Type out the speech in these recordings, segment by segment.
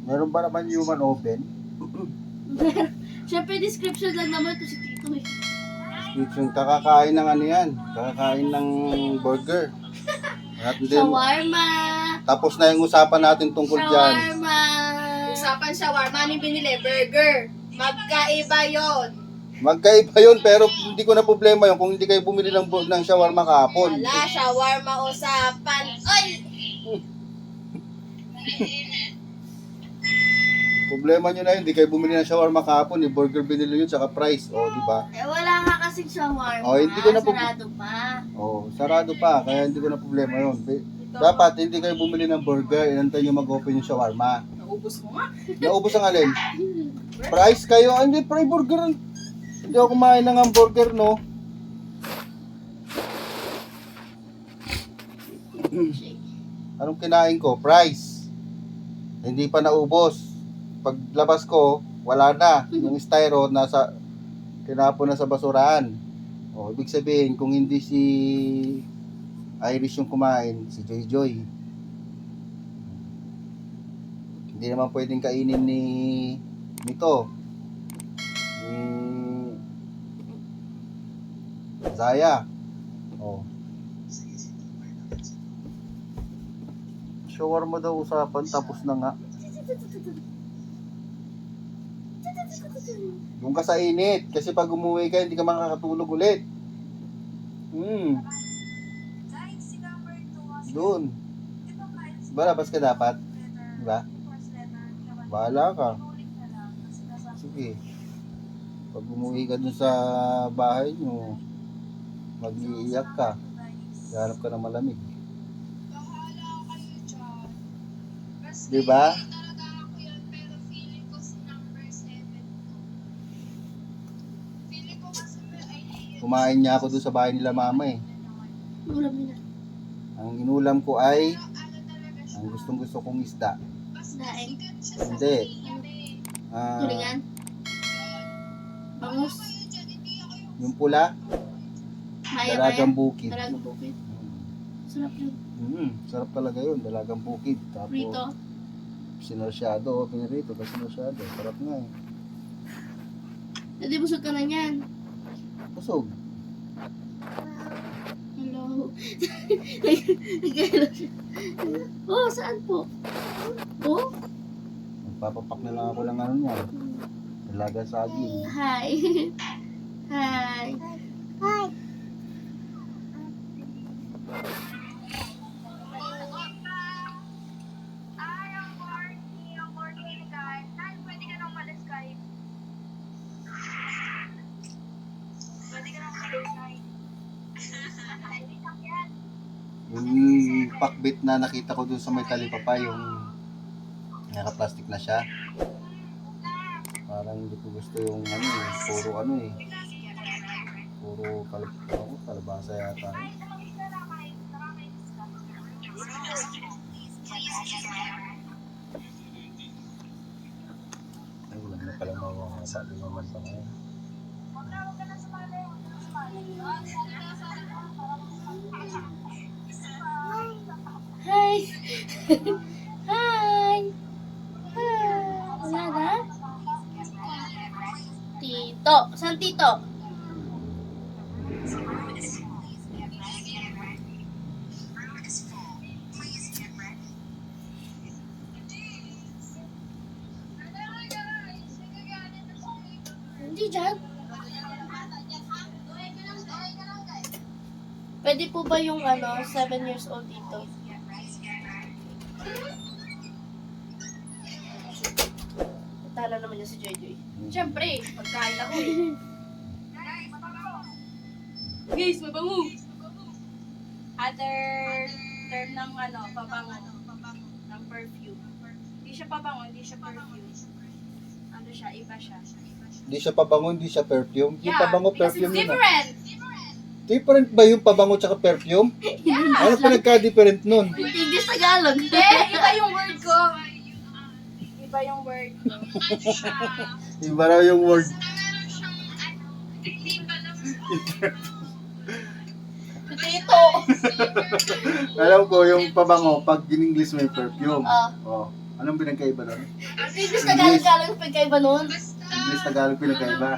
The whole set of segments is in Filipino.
Meron ba naman human oven? Siyempre, description lang naman ito si Tito eh. Yung kakakain ng ano yan, kakakain ng burger. At then, Shawarma! tapos na yung usapan natin tungkol dyan. Shawarma! Usapan shawarma, ano yung binili? Burger. Magkaiba yon. Magkaiba yun, pero hindi ko na problema yun kung hindi kayo bumili ng shawarma kahapon. Wala, shawarma usapan. Ay! Problema nyo na yun, hindi kayo bumili ng shawarma kahapon, yung burger binili yun, tsaka price. O, di ba? Eh, wala nga kasing shawarma. Oh, hindi ko na po- Sarado pa. O, sarado pa, kaya hindi ko na problema yun. Dapat, hindi kayo bumili ng burger, inantay nyo mag-open yung shawarma. Naubos mo nga. Naubos ang alin? Price kayo, ah, hindi, fry burger. Hindi ako kumain ng hamburger, no? Anong kinain ko? Price. Hindi pa naubos. Paglabas ko, wala na. Yung styro nasa tinapon na sa basurahan. O, ibig sabihin, kung hindi si Irish yung kumain, si Joy Joy. Hindi naman pwedeng kainin nito. Ni Zaya. O. Shawarma daw usapan, tapos na nga. Doon ka sa init. Kasi pag umuwi ka, hindi ka makakatulog ulit. Doon. Diba labas ka dapat? Diba? Bahala ka. Sige. Pag umuwi ka doon sa bahay nyo, mag-iiyak ka. Hanap ka ng malamig. Diba? Kumain niya ako doon sa bahay nila mama eh. Ulam nila. Ang inulam ko ay ang gustong-gusto kong isda. Daing. Hindi. Tulingan. Bangus. Yung pula, Maya-maya. dalagang bukid. Dalagang bukid. Sarap yun. Sarap talaga yun, dalagang bukid. Tapos, Prito. sinarsyado, pinirito, tapos sinarsyado. Sarap nga eh. Hindi busog ka na yan. Busog. Hello. Nag-hello siya. Oh, saan po? Oh? Magpapapak na lang ako ng ano niya. Dalaga saging. Hi. Hi. Hi. Yung pakbit na nakita ko dun sa may talipapa, yung naka-plastic na siya. Parang hindi ko gusto yung ano eh, puro ano eh. Puro kalabasa yata. Ay, wala na pala masabi naman pa ngayon. Hi. Hi. Wala na? Tito. Saan tito? Hindi dyan. Pwede po ba yung 7 years old dito? Tala naman niya si Joy Joy. Siyempre, pagkain ako eh. Guys, mabango. Other term ng pabango. Ng perfume. Hindi siya pabango, hindi siya perfume. Ano siya, iba siya. Hindi siya pabango, hindi siya perfume. Yung pabango, because perfume it's yun. different. Different ba yung pabango tsaka perfume? Yeah. Ano pinagka-different nun? English Tagalog. Hindi, iba yung word ko. Iba yung word ko. Iba raw yung word. Tito. Alam ko yung pabango, pag in English may perfume. Ah. Oh. Anong pinagkaiba nun? English Tagalog pagkaiba nun. English, Tagalog pinagkaiba.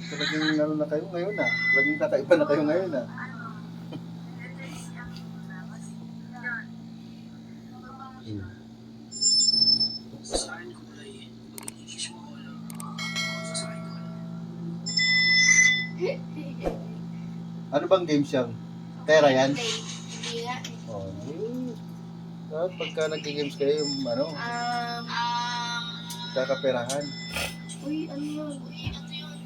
Talagang ano na kayo ngayon ah. Talagang kakaiba na kayo ngayon ah. Ano bang games yan? Tera yan? Hindi nga. Oh, dapat pagka nag-games kayo, ano, kakaperahan. Uy, ano yun?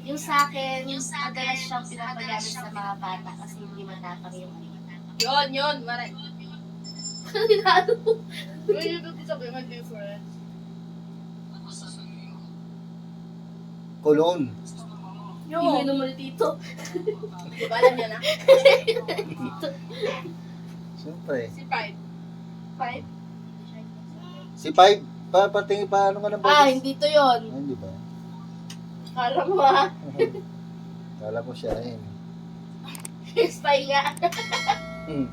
Yung sa akin, madalas siyang pinapagamit sa mga bata kasi hindi matapang yung Yun, maray. Ano? Yun yung sabi may difference. Cologne. Hindi naman dito. Di ba alam niya na? Siyempre. Si Five. Five? Si Five, patingin pa ano ka ng Ah, boses? hindi to yun. Ay, hindi ba? Kala mo ah. Kala ko siya eh. Spy nga. Hmm.